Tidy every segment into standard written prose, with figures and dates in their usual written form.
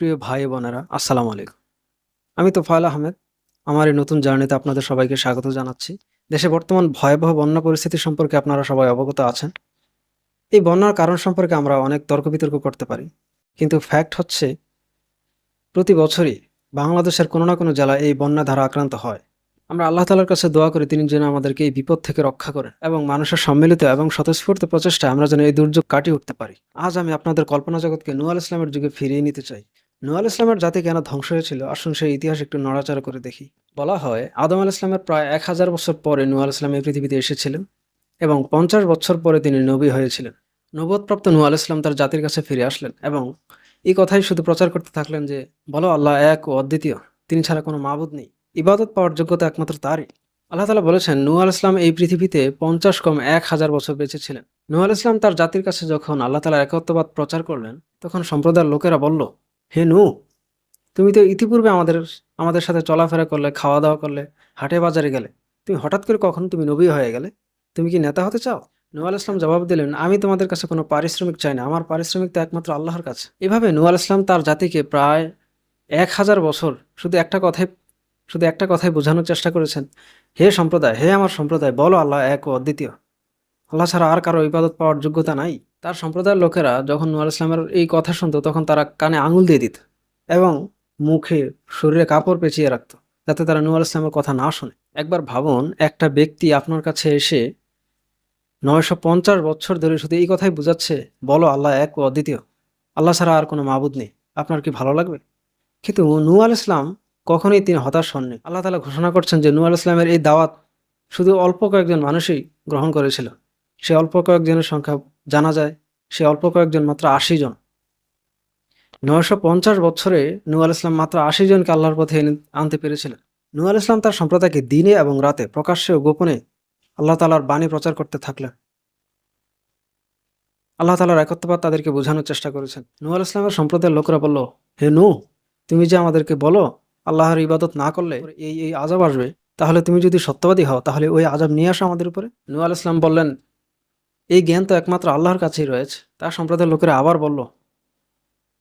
প্রিয় ভাই বোনেরা, আসসালামু আলাইকুম। আমি তোফায়েল আহমেদ। আমার এই নতুন জার্নিতে আপনাদের সবাইকে স্বাগত জানাচ্ছি। দেশে বর্তমান ভয়াবহ বন্যা পরিস্থিতি সম্পর্কে আপনারা সবাই অবগত আছেন। এই বন্যার কারণ সম্পর্কে আমরা অনেক তর্ক-বিতর্ক করতে পারি। কিন্তু ফ্যাক্ট হচ্ছে প্রতি বছরই বাংলাদেশের কোনো না কোনো জেলায় এই বন্যা দ্বারা আক্রান্ত হয়। আমরা আল্লাহ তাআলার কাছে দোয়া করি তিনি যেন আমাদেরকে এই বিপদ থেকে রক্ষা করেন এবং মানুষের সম্মিলিত এবং স্বতঃস্ফূর্ত প্রচেষ্টায় আমরা যেন এই দুর্যোগ কাটিয়ে উঠতে পারি। আজ আমি আপনাদের কল্পনা জগৎকে নূহ আলাইহিস সালামের যুগে ফিরিয়ে নিতে চাই। নূহ আলাইহিস সালামের জাতি কেন ধ্বংস হয়েছিল আসুন সেই ইতিহাস একটু নড়াচড়া করে দেখি। বলা হয় আদম আলাইহিস সালামের প্রায় 1000 বছর পরে নূহ আলাইহিস সালাম এই পৃথিবীতে এসেছিলেন এবং 50 বছর পরে তিনি নবী হয়েছিলেন। নবুয়তপ্রাপ্ত নূহ আলাইহিস সালাম তার জাতির কাছে ফিরে আসলেন এবং এই কথাই শুধু প্রচার করতে থাকলেন যে বলো আল্লাহ এক ও অদ্বিতীয়, তিনি ছাড়া কোনো মাবুদ নেই, ইবাদত পাওয়ার যোগ্যতা একমাত্র তারই। আল্লাহ তাআলা বলেছেন নূহ আলাইহিস সালাম এই পৃথিবীতে 50 কম 1000 বছর বেঁচে ছিলেন। নূহ আলাইহিস সালাম তার জাতির কাছে যখন আল্লাহ তাআলার একত্ববাদ প্রচার করলেন তখন সম্প্রদায়ের লোকেরা বলল, হে নূহ, তুমি তো ইতিপূর্বে আমাদের সাথে চলাফেরা করলে, খাওয়া দাওয়া করলে, হাটে বাজারে গেলে, তুমি হঠাৎ করে কখন তুমি নবী হয়ে গেলে? তুমি কি নেতা হতে চাও? নূহ আলাইহিস সালাম জবাব দিলেন, আমি তোমাদের কাছে কোনো পারিশ্রমিক চাই না, আমার পারিশ্রমিক তো একমাত্র আল্লাহর কাছে। এভাবে নূহ আলাইহিস সালাম তার জাতিকে প্রায় 1000 বছর শুধু একটা কথাই বোঝানোর চেষ্টা করেছেন, হে সম্প্রদায়, হে আমার সম্প্রদায়, বলো আল্লাহ এক ও অদ্বিতীয়, আল্লাহ ছাড়া আর কারো ইবাদত পাওয়ার যোগ্যতা নাই। তার সম্প্রদায়ের লোকেরা যখন নূহ আলাইহিস সালামের এই কথা শুনতো তখন তারা কানে আঙুল দিয়ে দিত এবং মুখে, শরীরে কাপড় পেঁচিয়ে রাখত যাতে তারা নূহ আলাইহিস সালামের কথা না শোনে। একবার ভাবুন, একটা ব্যক্তি আপনার কাছে এসে 950 বছর ধরে শুধু এই কথাই বুঝাচ্ছে, বলো আল্লাহ এক ও অদ্বিতীয়, আল্লাহ ছাড়া আর কোনো মাবুদ নেই। আপনার কি ভালো লাগবে? কিন্তু নূহ আলাইহিস সালাম কখনোই তিনি হতাশ হননি। আল্লাহ তাআলা ঘোষণা করছেন যে নূহ আলাইহিস সালামের এই দাওয়াত শুধু অল্প কয়েকজন মানুষই গ্রহণ করেছিল। সে অল্প কয়েকজনের সংখ্যা জানা যায়, সে অল্প কয়েকজন মাত্র 80 জন। 950 বছরে নূহ আলাইহিস সালাম মাত্র 80 জনকে আল্লাহর পথে আনতে পেরেছিলেন। নূহ আলাইহিস সালাম তার সম্প্রদায়কে দিনে এবং রাতে, প্রকাশ্যে ও গোপনে আল্লাহ তাআলার বাণী প্রচার করতে থাকলেন। আল্লাহ তাআলার একত্ববাদ তাদেরকে বোঝানোর চেষ্টা করেছেন। নূহ আলাইহিস সালামের সম্প্রদায়ের লোকেরা বলল, হে নূহ, তুমি যে আমাদেরকে বলো আল্লাহর ইবাদত না করলে এই আযাব আসবে, তাহলে তুমি যদি সত্যবাদী হও তাহলে ওই আযাব নিয়ে আসো আমাদের উপরে। নূহ আলাইহিস সালাম বললেন, এই জ্ঞান তো একমাত্র আল্লাহর কাছেই রয়েছে। তার সম্প্রদায়ের লোকেরা আবার বলল,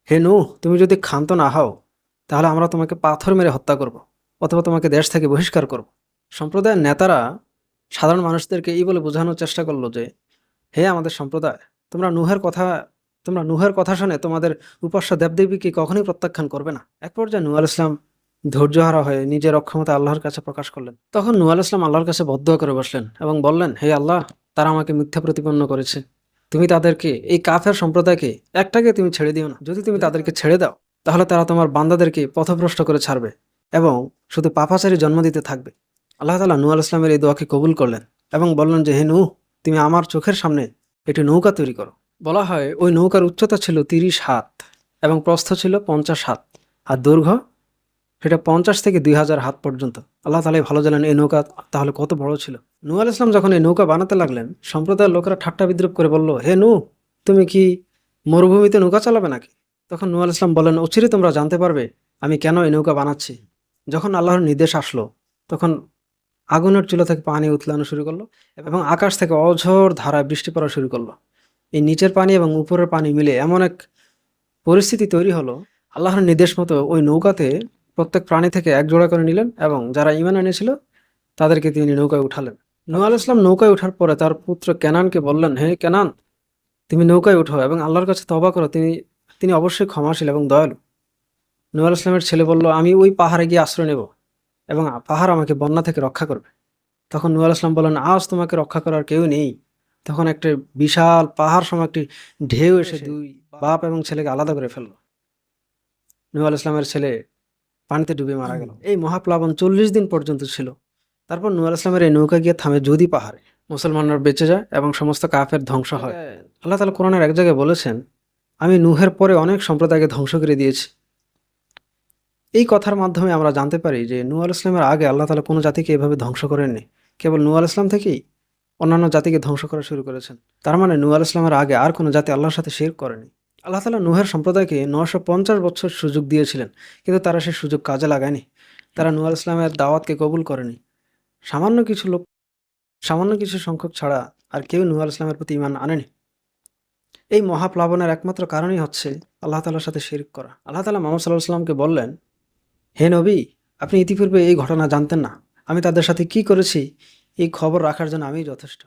হে নূহ, তুমি যদি ক্ষান্ত না হও তাহলে আমরা তোমাকে পাথর মেরে হত্যা করব অথবা তোমাকে দেশ থেকে বহিষ্কার করব। সম্প্রদায়ের নেতারা সাধারণ মানুষদেরকে এই বলে বোঝানোর চেষ্টা করলো যে, হে আমাদের সম্প্রদায়, তোমরা নূহের কথা শুনে তোমাদের উপাস্য দেবদেবীকে কখনোই প্রত্যাখ্যান করবে না। এক পর্যায়ে নূহ আলাইহিস সালাম ধৈর্যহারা হয়ে নিজের অক্ষমতা আল্লাহর কাছে প্রকাশ করলেন। তখন নূহ আলাইহিস সালাম আল্লাহর কাছে বদদোয়া করে বসলেন এবং বললেন, হে আল্লাহ, তারা আমাকে মিথ্যা প্রতিপন্ন করেছে। তুমি তাদেরকে, এই কাফের সম্প্রদায়কে একটাকে তুমি ছেড়ে দিও না। যদি তুমি তাদেরকে ছেড়ে দাও তাহলে তারা তোমার বান্দাদেরকে পথভ্রষ্ট করে ছাড়বে এবং শুধু পাপাচারী জন্ম দিতে থাকবে। আল্লাহ তাআলা নূহ আলাইহিস সালামের এই দোয়াকে কবুল করলেন এবং বললেন যে, হে নূহ, তুমি আমার চোখের সামনে একটি নৌকা তৈরি করো। বলা হয় ওই নৌকার উচ্চতা ছিল 30 হাত এবং প্রস্থ ছিল 50 হাত, আর দৈর্ঘ্য সেটা 50 থেকে 2000 হাত পর্যন্ত। আল্লাহ তাআলাই ভালো জানেন এই নৌকা তাহলে কত বড় ছিল। নূহ আলাইহিস সালাম যখন এই নৌকা বানাতে লাগলেন, সম্প্রদায়ের লোকেরা ঠাট্টা বিদ্রূপ করে বলল, হে নূহ, তুমি কি মরুভূমিতে নৌকা চালাবে নাকি? তখন নূহ আলাইহিস সালাম বলেন, অচিরে তোমরা জানতে পারবে আমি কেন এই নৌকা বানাচ্ছি। যখন আল্লাহর নির্দেশ আসলো তখন আগুনের চুলা থেকে পানি উতলানো শুরু করলো এবং আকাশ থেকে অঝোর ধারায় বৃষ্টি পড়া শুরু করলো। এই নিচের পানি এবং উপরের পানি মিলে এমন এক পরিস্থিতি তৈরি হলো, আল্লাহর নির্দেশ মতো ওই নৌকাতে প্রত্যেক প্রাণী থেকে এক জোড়া করে নিলেন এবং যারা ঈমান এনেছিল তাদেরকে তিনি নৌকায় উঠালেন। নূহ আলাইহিস সালাম নৌকায় ওঠার পরে তার পুত্র কেনানকে বললেন, হে কেনান, তুমি নৌকায় উঠো এবং আল্লাহর কাছে তওবা করো, তিনি অবশ্যই ক্ষমাশীল এবং দয়ালু। নূহ আলাইহিস সালামের ছেলে বলল, আমি ওই পাহাড়ে গিয়ে আশ্রয় নেব এবং পাহাড় আমাকে বন্যা থেকে রক্ষা করবে। তখন নূহ আলাইহিস সালাম বললেন, আজ তোমাকে রক্ষা করার কেউ নেই। তখন একটা বিশাল পাহাড় সম একটি ঢেউ এসে দুই বাপ এবং ছেলেকে আলাদা করে ফেলল। নূহ আলাইহিস সালামের ছেলে পানিতে ডুবে মারা গেল। এই মহাপ্লাবন 40 দিন পর্যন্ত ছিল। তারপর নূহ আলাইহিস সালামের এই নৌকা গিয়ে থামে জুদি পাহাড়ে। মুসলমানরা বেঁচে যায় এবং সমস্ত কাফের ধ্বংস হয়। আল্লাহ তাআলা কোরআনের এক জায়গায় বলেছেন, আমি নূহের পরে অনেক সম্প্রদায়কে ধ্বংস করে দিয়েছি। এই কথার মাধ্যমে আমরা জানতে পারি যে নূহ আলাইহিস সালামের আগে আল্লাহ তাআলা কোনো জাতিকে এভাবে ধ্বংস করেননি। কেবল নূহ আলাইহিস সালাম থেকেই অন্যান্য জাতিকে ধ্বংস করা শুরু করেছেন। তার মানে নূহ আলাইহিস সালামের আগে আর কোনো জাতি আল্লাহর সাথে শিরক করেনি। আল্লাহ তাআলা নূহের সম্প্রদায়কে 950 বছর সুযোগ দিয়েছিলেন, কিন্তু তারা সেই সুযোগ কাজে লাগায়নি। তারা নূহ আলাইহিস সালামের দাওয়াতকে কবুল করেনি। সামান্য কিছু লোক, সামান্য কিছু সংখ্যক ছাড়া আর কেউ নূহ আলাইহিস সালামের প্রতি ঈমান আনেনি। এই মহাপ্লাবনের একমাত্র কারণই হচ্ছে আল্লাহ তাআলার সাথে শিরক করা। আল্লাহ তাআলা মুহাম্মদ সাল্লাল্লাহু আলাইহি ওয়াসাল্লামকে বললেন, হে নবী, আপনি ইতিপূর্বে এই ঘটনা জানতেন না। আমি তাদের সাথে কি করেছি এই খবর রাখার জন্য আমিই যথেষ্ট।